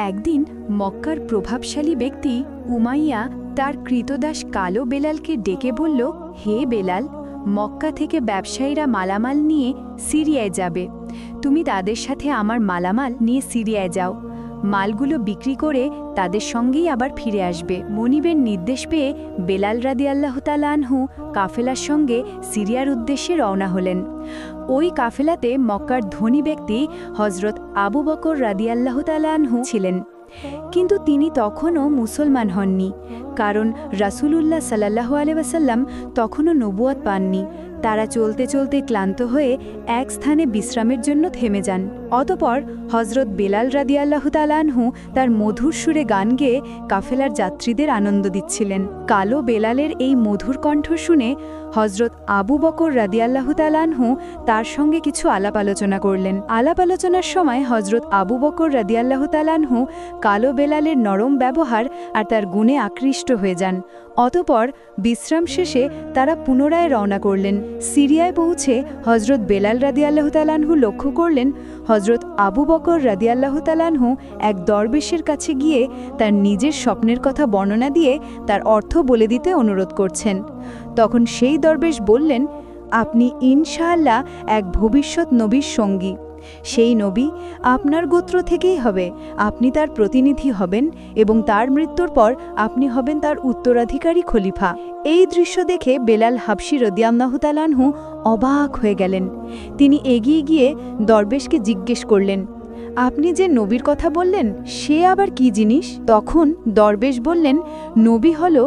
একদিন মক্কার প্রভাবশালী ব্যক্তি উমাইয়া তার কৃতদাস কালো বেলালকে ডেকে বলল, হে বেলাল, মক্কা থেকে ব্যবসায়ীরা মালামাল নিয়ে সিরিয়ায় যাবে। তুমি তাদের সাথে আমার মালামাল নিয়ে সিরিয়ায় যাও। মালগুলো বিক্রি করে তাদের সঙ্গেই আবার ফিরে আসবে। মনিবের নির্দেশ পেয়ে বেলাল রাদিয়াল্লাহু তাআলা আনহু কাফেলার সঙ্গে সিরিয়ার উদ্দেশ্যে রওনা হলেন। ওই কাফেলাতে মক্কার ধনী ব্যক্তি হজরত আবু বকর রাদিয়াল্লাহু তাআলা আনহু ছিলেন, কিন্তু তিনি তখনও মুসলমান হননি, কারণ রাসূলুল্লাহ সাল্লাল্লাহু আলাইহি ওয়াসাল্লাম তখনও নবুয়ত পাননি। তারা চলতে চলতে ক্লান্ত হয়ে এক স্থানে বিশ্রামের জন্য থেমে যান। অতপর হজরত বেলাল রাদিয়াল্লাহু তাআলা আনহু তার মধুর সুরে গান গেয়ে কাফেলার যাত্রীদের আনন্দ দিচ্ছিলেন। কালো বেলালের এই মধুর কণ্ঠ শুনে হজরত আবু বকর রাদিয়াল্লাহু তাআলা আনহু তার সঙ্গে কিছু আলাপ আলোচনা করলেন। আলাপ আলোচনার সময় হজরত আবু বকর রাদিয়াল্লাহু তাআলা আনহু কালো বেলালের নরম ব্যবহার আর তার গুণে আকৃষ্ট হয়ে যান। অতপর বিশ্রাম শেষে তারা পুনরায় রওনা করলেন। সিরিয়ায় পৌঁছে হজরত বেলাল রাদিয়াল্লাহু তাআলা আনহু লক্ষ্য করলেন হজরত আবু বকর রাদিয়াল্লাহু তাআলা আনহু এক দরবেশের কাছে গিয়ে তার নিজের স্বপ্নের কথা বর্ণনা দিয়ে তার অর্থ বলে দিতে অনুরোধ করছেন। তখন সেই দরবেশ বললেন, আপনি ইনশাআল্লাহ এক ভবিষ্যৎ নবীর সঙ্গী। সেই নবী আপনার গোত্র থেকেই হবে। আপনি তার প্রতিনিধি হবেন এবং তার মৃত্যুর পর আপনি হবেন তার উত্তরাধিকারী খলিফা। এই দৃশ্য দেখে বেলাল হাবশী রাদিয়াল্লাহু তাআলা আনহু অবাক হয়ে গেলেন। তিনি এগিয়ে গিয়ে দরবেশকে জিজ্ঞেস করলেন, আপনি যে নবীর কথা বললেন সে আবার কি জিনিস? তখন দরবেশ বললেন, নবী হল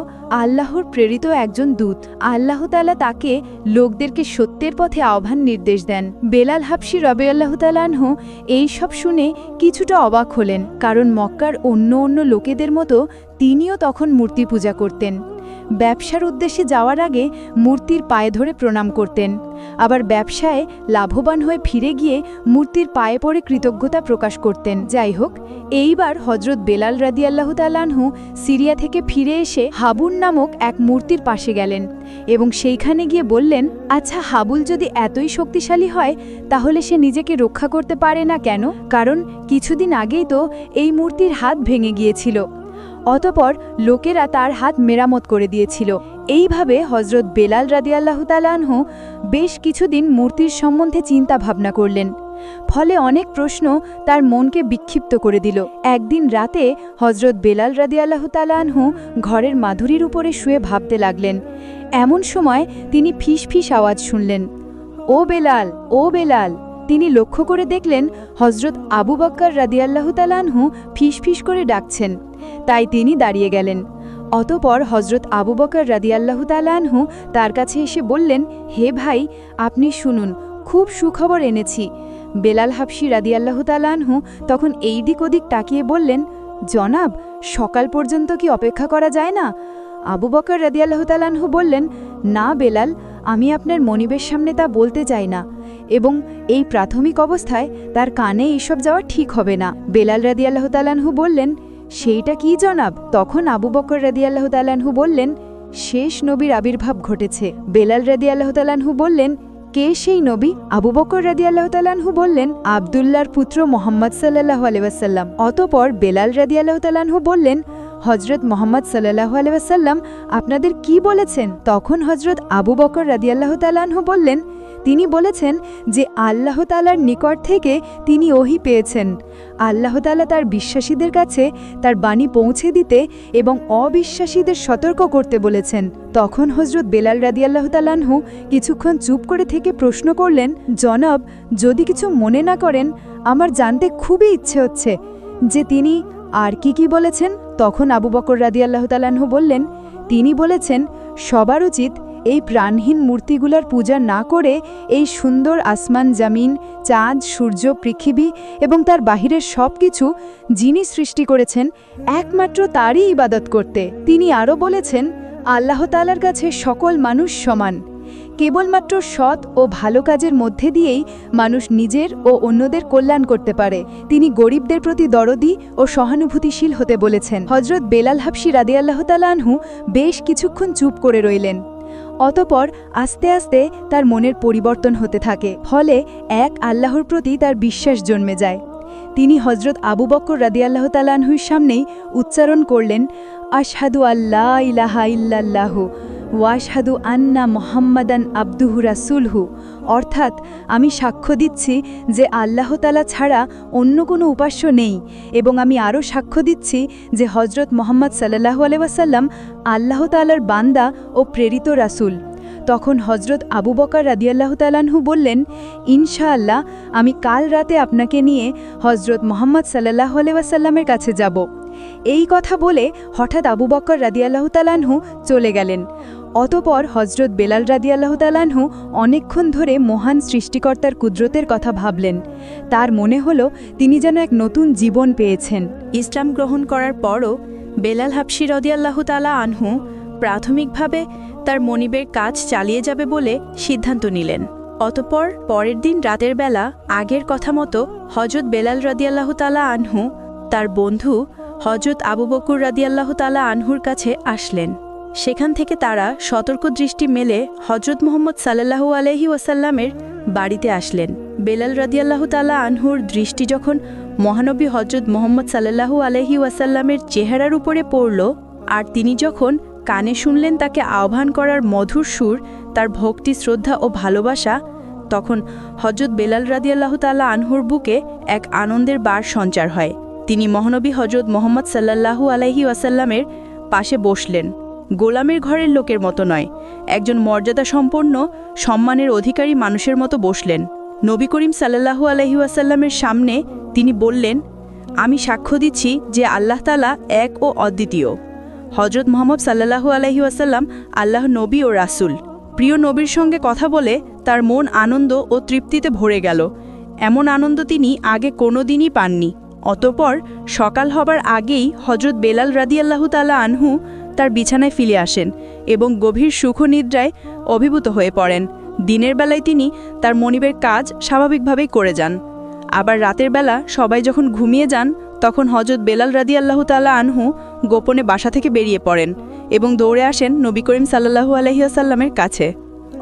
আল্লাহর প্রেরিত একজন দূত। আল্লাহ তাআলা তাকে লোকদেরকে সত্যের পথে আহ্বান নির্দেশ দেন। বেলাল হাবশী রাদিয়াল্লাহু তাআলা আনহু এই সব শুনে কিছুটা অবাক হলেন, কারণ মক্কার অন্য লোকেদের মতো তিনিও তখন মূর্তি পূজা করতেন। ব্যবসার উদ্দেশ্যে যাওয়ার আগে মূর্তির পায়ে ধরে প্রণাম করতেন, আবার ব্যবসায় লাভবান হয়ে ফিরে গিয়ে মূর্তির পায়ে পড়ে কৃতজ্ঞতা প্রকাশ করতেন। যাই হোক, এইবার হজরত বেলাল রাদিয়াল্লাহু তাআলা আনহু সিরিয়া থেকে ফিরে এসে হাবুল নামক এক মূর্তির পাশে গেলেন এবং সেইখানে গিয়ে বললেন, আচ্ছা, হাবুল যদি এতই শক্তিশালী হয় তাহলে সে নিজেকে রক্ষা করতে পারে না কেন? কারণ কিছুদিন আগেই তো এই মূর্তির হাত ভেঙে গিয়েছিল। অতপর লোকেরা তার হাত মেরামত করে দিয়েছিল। এইভাবে হজরত বেলাল রাদিয়াল্লাহু তাআলা আনহু বেশ কিছুদিন মূর্তির সম্বন্ধে চিন্তা ভাবনা করলেন। ফলে অনেক প্রশ্ন তার মনকে বিক্ষিপ্ত করে দিল। একদিন রাতে হজরত বেলাল রাদিয়াল্লাহু তাআলা আনহু ঘরের মাধুরীর উপরে শুয়ে ভাবতে লাগলেন। এমন সময় তিনি ফিস ফিস আওয়াজ শুনলেন, ও বেলাল, ও বেলাল! তিনি লক্ষ্য করে দেখলেন হজরত আবু বকর রাদিয়াল্লাহু তাআলা আনহু ফিস ফিস করে ডাকছেন। তাই তিনি দাঁড়িয়ে গেলেন। অতপর হজরত আবু বকর রাদিয়াল্লাহু তাআলা আনহু তার কাছে এসে বললেন, হে ভাই, আপনি শুনুন, খুব সুখবর এনেছি। বেলাল হাবশী রাদিয়াল্লাহু তাআলা আনহু তখন এই দিক ওদিক তাকিয়ে বললেন, জনাব, সকাল পর্যন্ত কি অপেক্ষা করা যায় না? আবু বকর রাদিয়াল্লাহু তাআলা আনহু বললেন, না বেলাল, আমি আপনার মনিবের সামনে তা বলতে চাই না, এবং এই প্রাথমিক অবস্থায় তার কানে এইসব যাওয়া ঠিক হবে না। বেলাল রাদিয়াল্লাহু তাআলা আনহু বললেন, সেইটা কি জনাব? তখন আবু বকর রাদিয়াল্লাহু তাআলা আনহু বললেন, শেষ নবীর আবির্ভাব ঘটেছে। বেলাল রাদিয়াল্লাহু তাআলা আনহু বললেন, কে সেই নবী? আবু বকর রাদিয়াল্লাহু তাআলা আনহু বললেন, আব্দুল্লাহর পুত্র মুহাম্মদ সাল্লাল্লাহু আলাইহি ওয়াসাল্লাম। অতঃপর বেলাল রাদিয়াল্লাহু তাআলা আনহু বললেন, হযরত মুহাম্মদ সাল্লাল্লাহু আলাইহি ওয়াসাল্লাম আপনাদের কি বলেছেন? তখন হযরত আবু বকর রাদিয়াল্লাহু তাআলা আনহু বললেন, তিনি বলেছেন যে আল্লাহ তাআলার নিকট থেকে তিনি ওহী পেয়েছেন। আল্লাহ তাআলা তার বিশ্বাসীদের কাছে তার বাণী পৌঁছে দিতে এবং অবিশ্বাসীদের সতর্ক করতে বলেছেন। তখন হযরত বেলাল রাদিয়াল্লাহু তাআলা আনহু কিছুক্ষণ চুপ করে থেকে প্রশ্ন করলেন, জনাব, যদি কিছু মনে না করেন, আমার জানতে খুবই ইচ্ছে হচ্ছে যে তিনি আর কি বলেছেন। তখন আবু বকর রাদিয়াল্লাহু তাআলা আনহু বললেন, তিনি বলেছেন, সবার উচিত এই প্রাণহীন মূর্তিগুলার পূজা না করে এই সুন্দর আসমান, জমিন, চাঁদ, সূর্য, পৃথিবী এবং তার বাহিরের সব কিছু যিনি সৃষ্টি করেছেন একমাত্র তারই ইবাদত করতে। তিনি আরও বলেছেন, আল্লাহ তাআলার কাছে সকল মানুষ সমান। কেবলমাত্র সৎ ও ভালো কাজের মধ্যে দিয়েই মানুষ নিজের ও অন্যদের কল্যাণ করতে পারে। তিনি গরিবদের প্রতি দরদি ও সহানুভূতিশীল হতে বলেছেন। হযরত বেলাল হাবশী রাদিয়াল্লাহু তাআলা আনহু বেশ কিছুক্ষণ চুপ করে রইলেন। অতপর আস্তে আস্তে তার মনের পরিবর্তন হতে থাকে। ফলে এক আল্লাহর প্রতি তার বিশ্বাস জন্মে যায়। তিনি হজরত আবু বকর রাদিয়াল্লাহু তাআলা আনহুর সামনেই উচ্চারণ করলেন, আশহাদু আল্লা ইলাহা ইল্লাল্লাহু ওয়াশহাদু আন্না মুহাম্মাদান আবদুহু রাসূলহু, অর্থাৎ আমি সাক্ষ্য দিচ্ছি যে আল্লাহ তাআলা ছাড়া অন্য কোনো উপাস্য নেই, এবং আমি আরও সাক্ষ্য দিচ্ছি যে হজরত মুহাম্মদ সাল্লাল্লাহু আলাইহি ওয়াসাল্লাম আল্লাহ তাআলার বান্দা ও প্রেরিত রাসূল। তখন হজরত আবু বকর রাদিয়াল্লাহু তাআলা আনহু বললেন, ইনশাআল্লাহ আমি কাল রাতে আপনাকে নিয়ে হজরত মুহাম্মদ সাল্লাল্লাহু আলাইহি ওয়াসাল্লামের কাছে যাব। এই কথা বলে হঠাৎ আবু বকর রাদিয়াল্লাহু তাআলা আনহু চলে গেলেন। অতপর হজরত বেলাল রাদিয়াল্লাহু তাআলা আনহু অনেকক্ষণ ধরে মহান সৃষ্টিকর্তার কুদরতের কথা ভাবলেন। তার মনে হলো তিনি যেন এক নতুন জীবন পেয়েছেন। ইসলাম গ্রহণ করার পরও বেলাল হাবশী রাদিয়াল্লাহু তাআলা আনহু প্রাথমিকভাবে তার মনিবের কাজ চালিয়ে যাবে বলে সিদ্ধান্ত নিলেন। অতপর পরের দিন রাতের বেলা আগের কথা মতো হজরত বেলাল রাদিয়াল্লাহু তাআলা আনহু তার বন্ধু হজরত আবু বকর রাদিয়াল্লাহু তাআলা আনহুর কাছে আসলেন। সেখান থেকে তারা সতর্ক দৃষ্টি মেলে হজরত মুহাম্মদ সাল্লাল্লাহু আলাইহি ওয়াসাল্লামের বাড়িতে আসলেন। বেলাল রাদিয়াল্লাহু তাআলা আনহুর দৃষ্টি যখন মহানবী হজরত মুহাম্মদ সাল্লাল্লাহু আলাইহি ওয়াসাল্লামের চেহারার উপরে পড়ল, আর তিনি যখন কানে শুনলেন তাকে আহ্বান করার মধুর সুর, তার ভক্তি, শ্রদ্ধা ও ভালোবাসা, তখন হজরত বেলাল রাদিয়াল্লাহু তাআলা আনহুর বুকে এক আনন্দের বার সঞ্চার হয়। তিনি মহানবী হজরত মুহাম্মদ সাল্লাল্লাহু আলাইহি ওয়াসাল্লামের পাশে বসলেন। গোলামের ঘরের লোকের মতো নয়, একজন মর্যাদা সম্পন্ন সম্মানের অধিকারী মানুষের মতো বসলেন। নবী করিম সাল্লাল্লাহু আলাইহি ওয়াসাল্লামের সামনে তিনি বললেন, আমি সাক্ষ্য দিচ্ছি যে আল্লাহ তাআলা এক ও অদ্বিতীয়। হজরত মুহাম্মদ সাল্লাল্লাহু আলাইহি ওয়াসাল্লাম আল্লাহ নবী ও রাসূল। প্রিয় নবীর সঙ্গে কথা বলে তার মন আনন্দ ও তৃপ্তিতে ভরে গেল। এমন আনন্দ তিনি আগে কোনোদিনই পাননি। অতঃপর সকাল হবার আগেই হজরত বেলাল রাদিয়াল্লাহু তাআলা আনহু তার বিছানায় ফিরে আসেন এবং গভীর সুখনিদ্রায় অভিভূত হয়ে পড়েন। দিনের বেলায় তিনি তার মনিবের কাজ স্বাভাবিকভাবেই করে যান। আবার রাতের বেলা সবাই যখন ঘুমিয়ে যান, তখন হজরত বেলাল রাদিয়াল্লাহু তাআলা আনহু গোপনে বাসা থেকে বেরিয়ে পড়েন এবং দৌড়ে আসেন নবী করিম সাল্লাল্লাহু আলাইহি ওয়াসাল্লামের কাছে।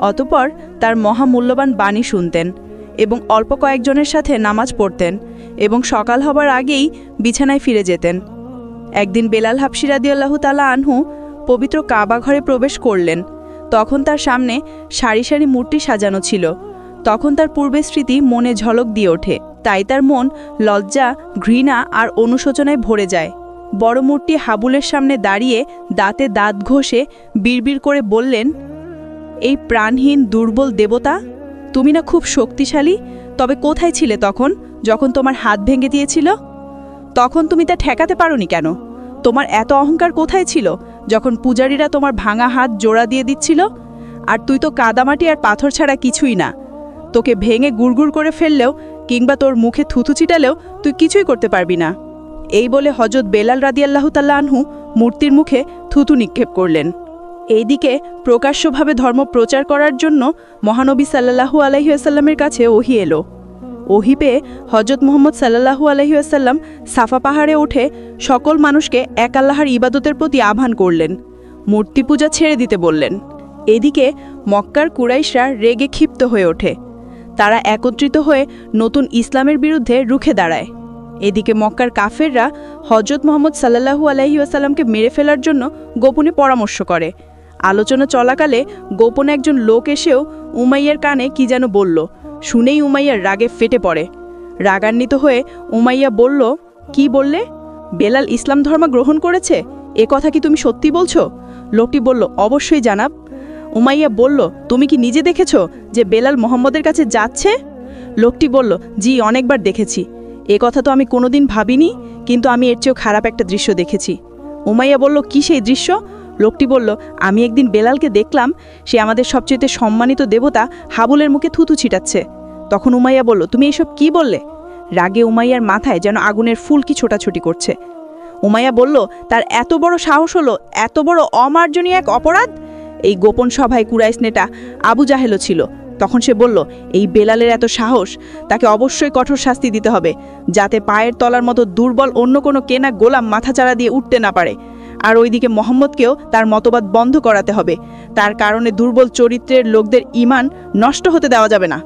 অতঃপর তার মহামূল্যবান বাণী শুনতেন এবং অল্প কয়েকজনের সাথে নামাজ পড়তেন এবং সকাল হবার আগেই বিছানায় ফিরে যেতেন। একদিন বেলাল হাবশী রাদিয়াল্লাহু তাআলা আনহু পবিত্র কাবা ঘরে প্রবেশ করলেন। তখন তার সামনে সারি সারি মূর্তি সাজানো ছিল। তখন তার পূর্বের স্মৃতি মনে ঝলক দিয়ে ওঠে, তাই তার মন লজ্জা, ঘৃণা আর অনুশোচনায় ভরে যায়। বড় মূর্তি হাবুলের সামনে দাঁড়িয়ে দাঁতে দাঁত ঘষে বিড়বিড় করে বললেন, এই প্রাণহীন দুর্বল দেবতা, তুমি না খুব শক্তিশালী, তবে কোথায় ছিলে তখন যখন তোমার হাত ভেঙে দিয়েছিল? তখন তুমি তা ঠেকাতে পারোনি কেন? তোমার এত অহংকার কোথায় ছিল যখন পূজারীরা তোমার ভাঙা হাত জোড়া দিয়ে দিচ্ছিল? আর তুই তো কাদামাটি আর পাথর ছাড়া কিছুই না। তোকে ভেঙে গুড়গুড় করে ফেললেও কিংবা তোর মুখে থুথু ছিটালেও তুই কিছুই করতে পারবি না। এই বলে হজরত বেলাল রাদিয়াল্লাহু তাআলা আনহু মূর্তির মুখে থুথু নিক্ষেপ করলেন। এইদিকে প্রকাশ্যভাবে ধর্ম প্রচার করার জন্য মহানবী সাল্লাল্লাহু আলাইহি ওয়াসাল্লামের কাছে ওহী এলো। ওহী পেয়ে হজরত মুহাম্মদ সাল্লাল্লাহু আলাইহি ওয়াসাল্লাম সাফা পাহাড়ে উঠে সকল মানুষকে এক আল্লাহর ইবাদতের প্রতি আহ্বান করলেন, মূর্তি পূজা ছেড়ে দিতে বললেন। এদিকে মক্কার কুরাইশরা রেগে ক্ষিপ্ত হয়ে ওঠে। তারা একত্রিত হয়ে নতুন ইসলামের বিরুদ্ধে রুখে দাঁড়ায়। এদিকে মক্কার কাফেররা হজরত মুহাম্মদ সাল্লাল্লাহু আলাইহি ওয়াসাল্লামকে মেরে ফেলার জন্য গোপনে পরামর্শ করে। আলোচনা চলাকালে গোপনে একজন লোক এসেও উমাইয়ার কানে কি যেন বলল। শুনেই উমাইয়ার রাগে ফেটে পড়ে। রাগান্বিত হয়ে উমাইয়া বলল, কি বললে? বেলাল ইসলাম ধর্ম গ্রহণ করেছে, এ কথা কি তুমি সত্যি বলছো? লোকটি বলল, অবশ্যই জানাব। উমাইয়া বলল, তুমি কি নিজে দেখেছ যে বেলাল মোহাম্মদের কাছে যাচ্ছে? লোকটি বলল, জি, অনেকবার দেখেছি। এ কথা তো আমি কোনোদিন ভাবিনি, কিন্তু আমি এর চেয়েও খারাপ একটা দৃশ্য দেখেছি। উমাইয়া বলল, কি সেই দৃশ্য? লোকটি বলল, আমি একদিন বেলালকে দেখলাম, সে আমাদের সবচেয়ে সম্মানিত দেবতা হাবুলের মুখে থুতু ছিটাচ্ছে। তখন উমাইয়া বলল, তুমি এসব কি বললে? রাগে উমাইয়ার মাথায় যেন আগুনের ফুলকি ছোটাছুটি করছে। উমাইয়া বলল, তার এত বড় সাহস হলো, এত বড় অমার্জনীয় এক অপরাধ! এই গোপন সভায় কুরাইশ নেতা আবু জাহেলও ছিল। তখন সে বলল, এই বেলালের এত সাহস, তাকে অবশ্যই কঠোর শাস্তি দিতে হবে, যাতে পায়ের তলার মতো দুর্বল অন্য কোনো কেনা গোলাম মাথাচাড়া দিয়ে উঠতে না পারে। আর ওইদিকে মোহাম্মদকেও তার মতবাদ বন্ধ করাতে হবে। তার কারণে দুর্বল চরিত্রের লোকদের ঈমান নষ্ট হতে দেওয়া যাবে না।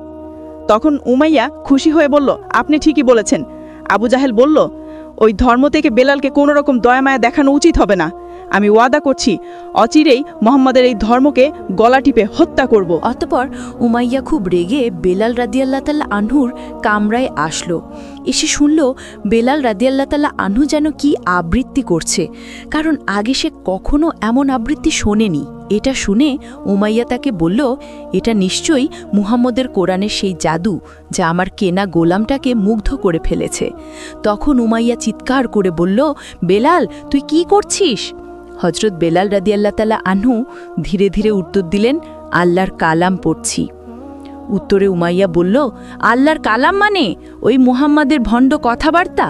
তখন উমাইয়া খুশি হয়ে বলল, আপনি ঠিকই বলেছেন, আবু জাহেল বলল, ওই ধর্ম থেকে বেলালকে কোনো রকম দয়ামায়া দেখানো উচিত হবে না। আমি ওয়াদা করছি অচিরেই মোহাম্মদের এই ধর্মকে গলা টিপে হত্যা করব। অতঃপর উমাইয়া খুব রেগে বেলাল রাদিয়াল্লাহ তাআলা আনহুর কামরায় আসলো। এসে শুনল বেলাল রাদিয়াল্লাহ তাআলা আনহু যেন কি আবৃত্তি করছে, কারণ আগে সে কখনো এমন আবৃত্তি শোনেনি। এটা শুনে উমাইয়া তাকে বলল, এটা নিশ্চয়ই মুহাম্মদের কোরআনের সেই জাদু যা আমার কেনা গোলামটাকে মুগ্ধ করে ফেলেছে। তখন উমাইয়া চিৎকার করে বলল, বেলাল তুই কি করছিস? হযরত বেলাল রাদিয়াল্লাহ তাআলা আনহু ধীরে ধীরে উত্তর দিলেন, আল্লাহর কালাম পড়ছি। উত্তরে উমাইয়া বলল, আল্লাহর কালাম মানে ওই মুহাম্মাদের ভণ্ড কথাবার্তা?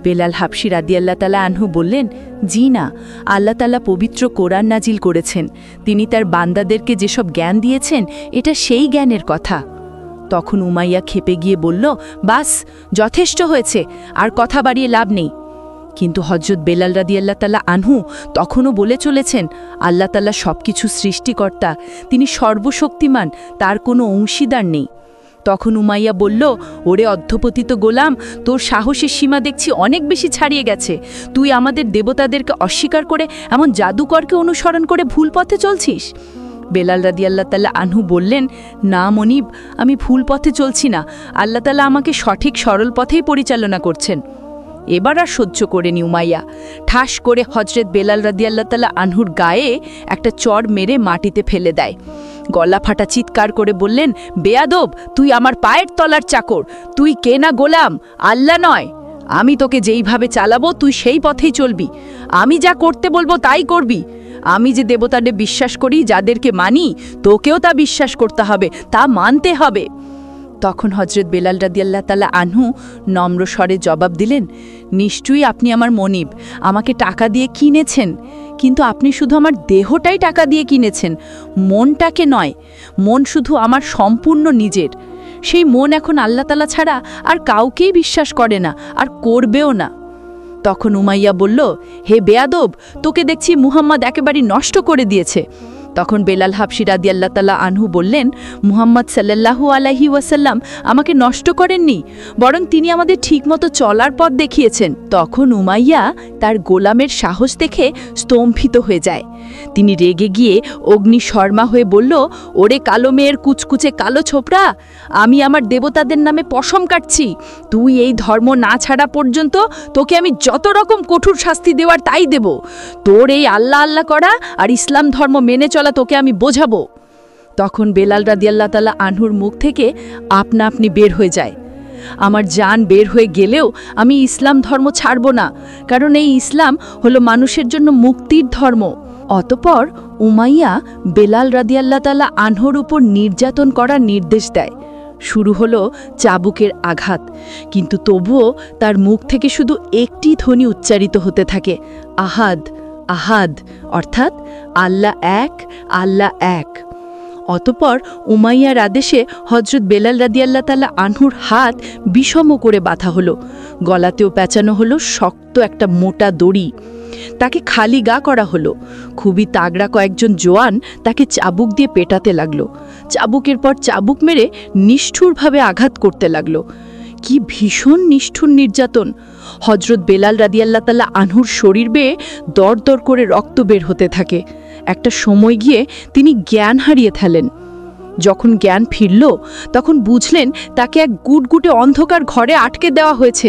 বেলাল হাবশী রাদিয়াল্লাহ তাআলা আনহু বললেন, জি না, আল্লাহ তাআলা পবিত্র কোরআন নাজিল করেছেন। তিনি তার বান্দাদেরকে যেসব জ্ঞান দিয়েছেন এটা সেই জ্ঞানের কথা। তখন উমাইয়া খেপে গিয়ে বলল, বাস যথেষ্ট হয়েছে, আর কথা বাড়িয়ে লাভ নেই। কিন্তু হযরত বেলাল রাদিয়াল্লাহ তাআলা আনহু তখনও বলে চলেছেন, আল্লাহ তাআলা সবকিছু সৃষ্টিকর্তা, তিনি সর্বশক্তিমান, তার কোনো অংশীদার নেই। তখন উমাইয়া বলল, ওরে অধ্যপতিত গোলাম, তোর সাহসের সীমা দেখছি অনেক বেশি ছাড়িয়ে গেছে। তুই আমাদের দেবতাদেরকে অস্বীকার করে এমন জাদুকরকে অনুসরণ করে ভুল পথে চলছিস। বেলাল রাদিয়াল্লাহ তাআলা আনহু বললেন, না মনিব, আমি ভুল পথে চলছি না, আল্লাহ তাআলা আমাকে সঠিক সরল পথেই পরিচালনা করছেন। এবার আর সহ্য করেনি উমাইয়া, ঠাস করে হযরত বেলাল রাদিয়াল্লাহ তাআলা আনহুর গায়ে একটা চড় মেরে মাটিতে ফেলে দেয়। গলা ফাটা চিৎকার করে বললেন, বেয়াদব, তুই আমার পায়ের তলার চাকর, তুই কেনা গোলাম, আল্লাহ নয়। আমি তোকে যেইভাবে চালাবো তুই সেই পথেই চলবি, আমি যা করতে বলবো তাই করবি। আমি যে দেবতাদের বিশ্বাস করি, যাদেরকে মানি, তোকেও তা বিশ্বাস করতে হবে, তা মানতে হবে। তখন হযরত বেলাল রাদিয়াল্লাহ তাআলা আনহু নম্র স্বরে জবাব দিলেন, নিশ্চয়ই আপনি আমার মনিব, আমাকে টাকা দিয়ে কিনেছেন, কিন্তু আপনি শুধু আমার দেহটাই টাকা দিয়ে কিনেছেন, মনটাকে নয়। মন শুধু আমার সম্পূর্ণ নিজের। সেই মন এখন আল্লাহ তাআলা ছাড়া আর কাউকেই বিশ্বাস করে না, আর করবেও না। তখন উমাইয়া বলল, হে বেয়াদব, তোকে দেখছি মুহাম্মদ একেবারে নষ্ট করে দিয়েছে। তখন বেলাল হাবশী রাদিয়াল্লাহ তাআলা আনহু বললেন, মুহাম্মদ সাল্লাল্লাহু আলাইহি ওয়াসাল্লাম আমাকে নষ্ট করেননি, বরং তিনি আমাদের ঠিকমতো চলার পথ দেখিয়েছেন। তখন উমাইয়া তার গোলামের সাহস দেখে স্তম্ভিত হয়ে যায়। তিনি রেগে গিয়ে অগ্নিশর্মা হয়ে বলল, ওরে কালো মেয়ের কুচকুচে কালো ছোপড়া, আমি আমার দেবতাদের নামে পশম কাটছি। তুই এই ধর্ম না ছাড়া পর্যন্ত তোকে আমি যত রকম কঠোর শাস্তি দেওয়ার তাই দেব। তোর এই আল্লাহ আল্লাহ করা আর ইসলাম ধর্ম মেনে চলা তোকে আমি বোঝাবো। তখন বেলাল রাদিয়াল্লাহ তাআলা আনহুর মুখ থেকে আপনা আপনি বের হয়ে যায়, আমার জান বের হয়ে গেলেও আমি ইসলাম ধর্ম ছাড়ব না, কারণ এই ইসলাম হলো মানুষের জন্য মুক্তির ধর্ম। অতঃপর উমাইয়া বেলাল রাদিয়াল্লাহ তাআলা আনহুর উপর নির্যাতন করার নির্দেশ দেয়। শুরু হলো চাবুকের আঘাত, কিন্তু তবুও তার মুখ থেকে শুধু একটি ধ্বনি উচ্চারিত হতে থাকে, আহাদ আহাদ, অর্থাৎ আল্লাহ এক, আল্লাহ এক। অতঃপর উমাইয়ার আদেশে হযরত বেলাল রাদিয়াল্লাহ তাআলা আনহুর হাত বিষম করে বাঁধা হলো, গলাতেও পেঁচানো হলো শক্ত একটা মোটা দড়ি। তাকে খালি গা করা হলো। খুবই তাগড়া কয়েকজন জোয়ান তাকে চাবুক দিয়ে পেটাতে লাগলো, চাবুকের পর চাবুক মেরে নিষ্ঠুরভাবে আঘাত করতে লাগলো। কি ভীষণ নিষ্ঠুর নির্যাতন! হযরত বেলাল রাদিয়াল্লাহ তাআলা আনহুর শরীর বেয়ে দরদর করে রক্ত বের হতে থাকে। একটা সময় গিয়ে তিনি জ্ঞান হারিয়ে ফেলেন। যখন জ্ঞান ফিরল তখন বুঝলেন তাকে এক গুটগুটে অন্ধকার ঘরে আটকে দেওয়া হয়েছে।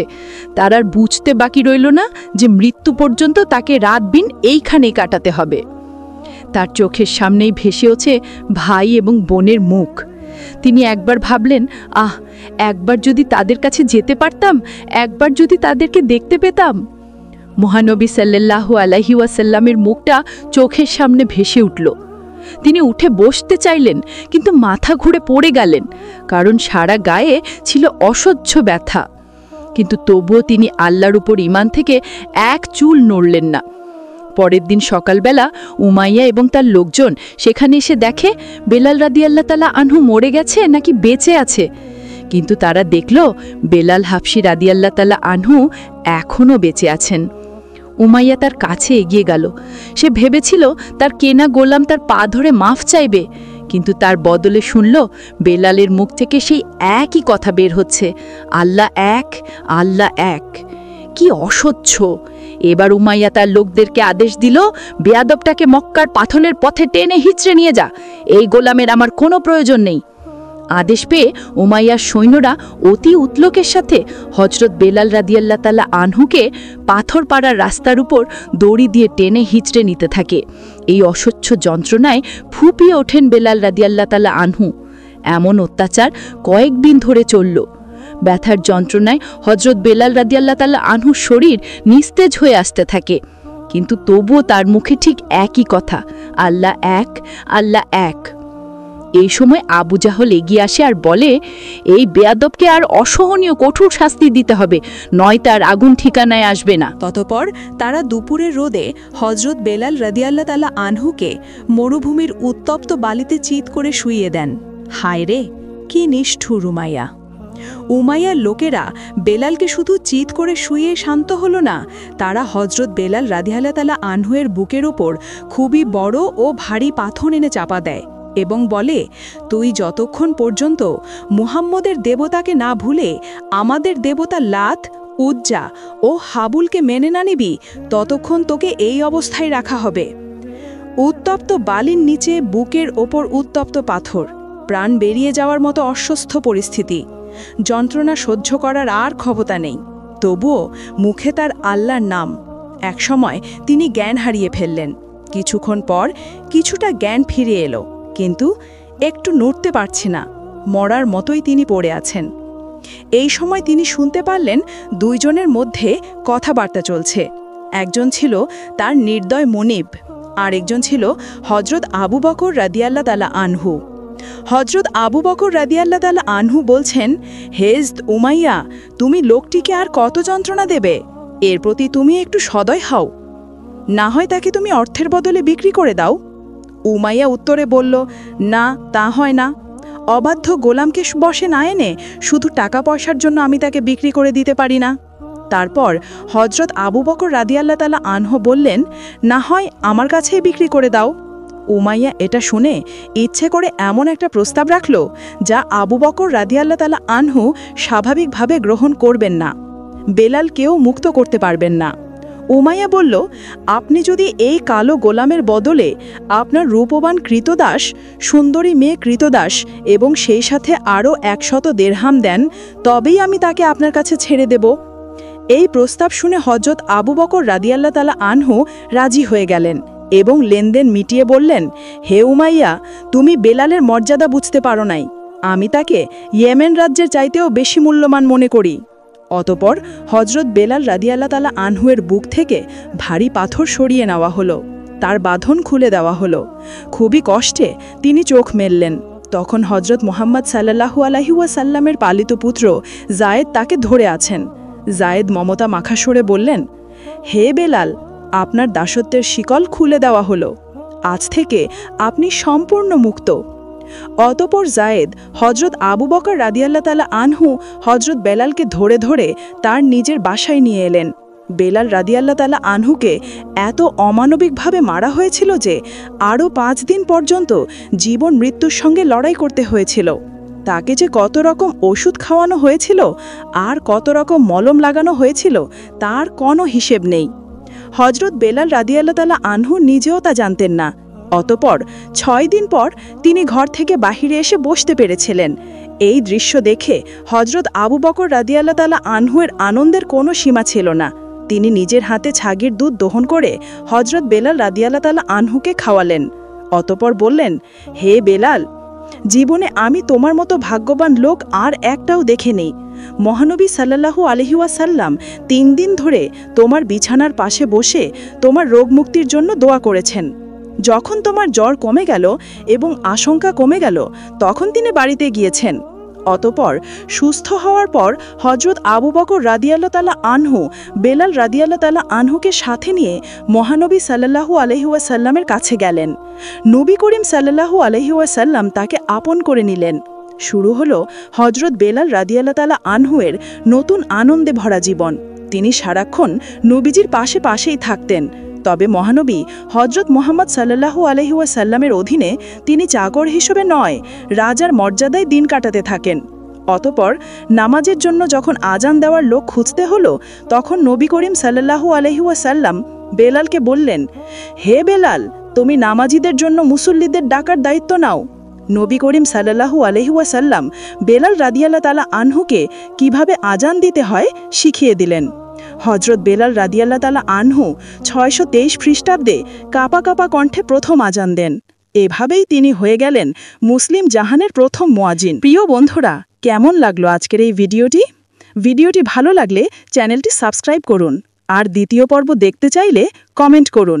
তার আর বুঝতে বাকি রইল না যে মৃত্যু পর্যন্ত তাকে রাত দিন এইখানেই কাটাতে হবে। তার চোখের সামনেই ভেসে ওঠে ভাই এবং বোনের মুখ। তিনি একবার ভাবলেন, একবার যদি তাদের কাছে যেতে পারতাম, একবার যদি তাদেরকে দেখতে পেতাম। মহানবী সাল্লাল্লাহু আলাইহি ওয়াসাল্লামের মুখটা চোখের সামনে ভেসে উঠল। তিনি উঠে বসতে চাইলেন, কিন্তু মাথা ঘুরে পড়ে গেলেন, কারণ সারা গায়ে ছিল অসহ্য ব্যথা। কিন্তু তবুও তিনি আল্লাহর উপর ঈমান থেকে এক চুল নড়লেন না। পরের দিন সকালবেলা উমাইয়া এবং তার লোকজন সেখানে এসে দেখে বেলাল রাদিয়াল্লাহ তাআলা আনহু মরে গেছে নাকি বেঁচে আছে। কিন্তু তারা দেখল বেলাল হাবশী রাদিয়াল্লাহ তাআলা আনহু এখনও বেঁচে আছেন। উমাইয়া তার কাছে এগিয়ে গেল। সে ভেবেছিল তার কেনা গোলাম তার পা ধরে মাফ চাইবে, কিন্তু তার বদলে শুনল বেলালের মুখ থেকে সেই একই কথা বের হচ্ছে, আল্লাহ এক, আল্লাহ এক। কি অসহ্য! এবার উমাইয়া তার লোকদেরকে আদেশ দিল, বেয়াদবটাকে মক্কার পাথরের পথে টেনে হিচড়ে নিয়ে যা, এই গোলামের আমার কোনো প্রয়োজন নেই। আদেশ পেয়ে উমাইয়ার সৈন্যরা অতি উতলকের সাথে হযরত বেলাল রাদিয়াল্লাহু তাআলা আনহুকে পাথর পাড়ার রাস্তার উপর দড়ি দিয়ে টেনে হিচড়ে নিতে থাকে। এই অসহ্য যন্ত্রণায় ফুঁপিয়ে ওঠেন বেলাল রাদিয়াল্লাহু তাআলা আনহু। এমন অত্যাচার কয়েকদিন ধরে চলল। ব্যথার যন্ত্রণায় হযরত বেলাল রাদিয়াল্লাহু তাআলা আনহুর শরীর নিস্তেজ হয়ে আসতে থাকে, কিন্তু তবুও তার মুখে ঠিক একই কথা, আল্লাহ এক, আল্লাহ এক। এই সময় আবু জাহল এগিয়ে আসে আর বলে, এই বেয়াদবকে আর অসহনীয় কঠোর শাস্তি দিতে হবে, নয় তার আগুন ঠিকানায় আসবে না। ততপর তারা দুপুরের রোদে হযরত বেলাল রাদিয়াল্লাহু তাআলা আনহুকে মরুভূমির উত্তপ্ত বালিতে চিৎ করে শুইয়ে দেন। হায় রে, কি নিষ্ঠুর উমাইয়া! উমাইয়ার লোকেরা বেলালকে শুধু চিৎ করে শুয়ে শান্ত হলো না, তারা হযরত বেলাল রাদিয়াল্লাহু তাআলা আনহুয়ের বুকের ওপর খুবই বড় ও ভারী পাথর এনে চাপা দেয় এবং বলে, তুই যতক্ষণ পর্যন্ত মুহাম্মদের দেবতাকে না ভুলে আমাদের দেবতা লাত, উজ্জা ও হাবুলকে মেনে না নিবি, ততক্ষণ তোকে এই অবস্থায় রাখা হবে। উত্তপ্ত বালির নিচে বুকের ওপর উত্তপ্ত পাথর, প্রাণ বেরিয়ে যাওয়ার মতো অস্বস্থ পরিস্থিতি, যন্ত্রণা সহ্য করার আর ক্ষমতা নেই। তবুও মুখে তার আল্লাহর নাম। একসময় তিনি জ্ঞান হারিয়ে ফেললেন। কিছুক্ষণ পর কিছুটা জ্ঞান ফিরে এলো, কিন্তু একটু নড়তে পারছে না, মরার মতোই তিনি পড়ে আছেন। এই সময় তিনি শুনতে পারলেন দুইজনের মধ্যে কথাবার্তা চলছে। একজন ছিল তার নির্দয় মনিব, আর একজন ছিল হযরত আবু বকর রাদিয়াল্লাহু তাআলা আনহু। হযরত আবু বকর রাদিয়াল্লাহু তাআলা আনহু বলছেন, হেজদ উমাইয়া, তুমি লোকটিকে আর কত যন্ত্রণা দেবে? এর প্রতি তুমি একটু সদয় হও, না হয় তাকে তুমি অর্থের বদলে বিক্রি করে দাও। উমাইয়া উত্তরে বলল, না, তা হয় না। অবাধ্য গোলামকে বশে না এনে শুধু টাকা পয়সার জন্য আমি তাকে বিক্রি করে দিতে পারি না। তারপর হযরত আবু বকর রাদিয়াল্লাহু তাআলা আনহু বললেন, না হয় আমার কাছেই বিক্রি করে দাও। উমাইয়া এটা শুনে ইচ্ছে করে এমন একটা প্রস্তাব রাখল যা আবু বকর রাদিয়াল্লাহু তাআলা আনহু স্বাভাবিকভাবে গ্রহণ করবেন না। বেলালকেও মুক্ত করতে পারবেন না। উমাইয়া বলল, আপনি যদি এই কালো গোলামের বদলে আপনার রূপবান কৃতদাস, সুন্দরী মেয়ে কৃতদাস এবং সেই সাথে আরও 100 দিরহাম দেন, তবেই আমি তাকে আপনার কাছে ছেড়ে দেব। এই প্রস্তাব শুনে হযরত আবু বকর রাদিয়াল্লাহু তাআলা আনহু রাজি হয়ে গেলেন এবং লেনদেন মিটিয়ে বললেন, হে উমাইয়া, তুমি বেলালের মর্যাদা বুঝতে পারো নাই, আমি তাকে ইয়েমেন রাজ্যের চাইতেও বেশি মূল্যবান মনে করি। অতপর হযরত বেলাল রাদিয়াল্লাহু তাআলা আনহুয়ের বুক থেকে ভারী পাথর সরিয়ে নেওয়া হলো, তার বাঁধন খুলে দেওয়া হলো। খুবই কষ্টে তিনি চোখ মেললেন। তখন হযরত মুহাম্মদ সাল্লাল্লাহু আলাইহি ওয়াসাল্লামের পালিত পুত্র যায়েদ তাকে ধরে আছেন। যায়েদ মমতা মাখা সরে বললেন, হে বেলাল, আপনার দাসত্বের শিকল খুলে দেওয়া হলো, আজ থেকে আপনি সম্পূর্ণ মুক্ত। অতপর যায়েদ হযরত আবু বকর রাদিয়াল্লাহু তাআলা আনহু হযরত বেলালকে ধরে ধরে তার নিজের বাসায় নিয়ে এলেন। বেলাল রাদিয়াল্লাহু তাআলা আনহুকে এত অমানবিকভাবে মারা হয়েছিল যে আরও 5 দিন পর্যন্ত জীবন মৃত্যুর সঙ্গে লড়াই করতে হয়েছিল। তাকে যে কত রকম ওষুধ খাওয়ানো হয়েছিল আর কত রকম মলম লাগানো হয়েছিল তার কোনো হিসেব নেই। হযরত বেলাল রাদিয়াল্লাহু তাআলা আনহু নিজেও তা জানতেন না। অতপর 6 দিন পর তিনি ঘর থেকে বাহিরে এসে বসতে পেরেছিলেন। এই দৃশ্য দেখে হযরত আবু বকর রাদিয়াল্লাহু তাআলা আনহুয়ের আনন্দের কোনো সীমা ছিল না। তিনি নিজের হাতে ছাগির দুধ দহন করে হযরত বেলাল রাদিয়াল্লাহু তাআলা আনহুকে খাওয়ালেন। অতপর বললেন, হে বেলাল, জীবনে আমি তোমার মতো ভাগ্যবান লোক আর একটাও দেখে নেই। মহানবী সাল্লাল্লাহু আলাইহি ওয়াসাল্লাম 3 দিন ধরে তোমার বিছানার পাশে বসে তোমার রোগ মুক্তির জন্য দোয়া করেছেন। যখন তোমার জ্বর কমে গেল এবং আশঙ্কা কমে গেল, তখন তিনি বাড়িতে গিয়েছেন। অতপর সুস্থ হওয়ার পর হযরত আবু বকর রাদিয়াল্লাহু তাআলা আনহু বেলাল রাদিয়াল্লাহু তাআলা আনহুকে সাথে নিয়ে মহানবী সাল্লাল্লাহু আলাইহি ওয়াসাল্লামের কাছে গেলেন। নবী করিম সাল্লাল্লাহু আলাইহি ওয়াসাল্লাম তাকে আপন করে নিলেন। শুরু হলো হযরত বেলাল রাদিয়াল্লাহু তাআলা আনহুয়ের নতুন আনন্দে ভরা জীবন। তিনি সারাক্ষণ নবীজির পাশে পাশেই থাকতেন। তবে মহানবী হজরত মুহাম্মদ সাল্লাল্লাহু আলাইহি ওয়াসাল্লামের অধীনে তিনি চাকর হিসেবে নয়, রাজার মর্যাদায় দিন কাটাতে থাকেন। অতপর নামাজের জন্য যখন আজান দেওয়ার লোক খুঁজতে হলো, তখন নবী করিম সাল্লাল্লাহু আলাইহি ওয়াসাল্লাম বেলালকে বললেন, হে বেলাল, তুমি নামাজিদের জন্য মুসল্লিদের ডাকার দায়িত্ব নাও। নবী করিম সাল্লাল্লাহু আলাইহি ওয়াসাল্লাম বেলাল রাদিয়াল্লাহু তাআলা আনহুকে কিভাবে আজান দিতে হয় শিখিয়ে দিলেন। হজরত বেলাল রাদিয়াল্লাহু তাআলা আনহু 623 খ্রিস্টাব্দে কাপা কাপা কণ্ঠে প্রথম আজান দেন। এভাবেই তিনি হয়ে গেলেন মুসলিম জাহানের প্রথম মুয়াজ্জিন। প্রিয় বন্ধুরা, কেমন লাগলো আজকের এই ভিডিওটি ভালো লাগলে চ্যানেলটি সাবস্ক্রাইব করুন, আর দ্বিতীয় পর্ব দেখতে চাইলে কমেন্ট করুন।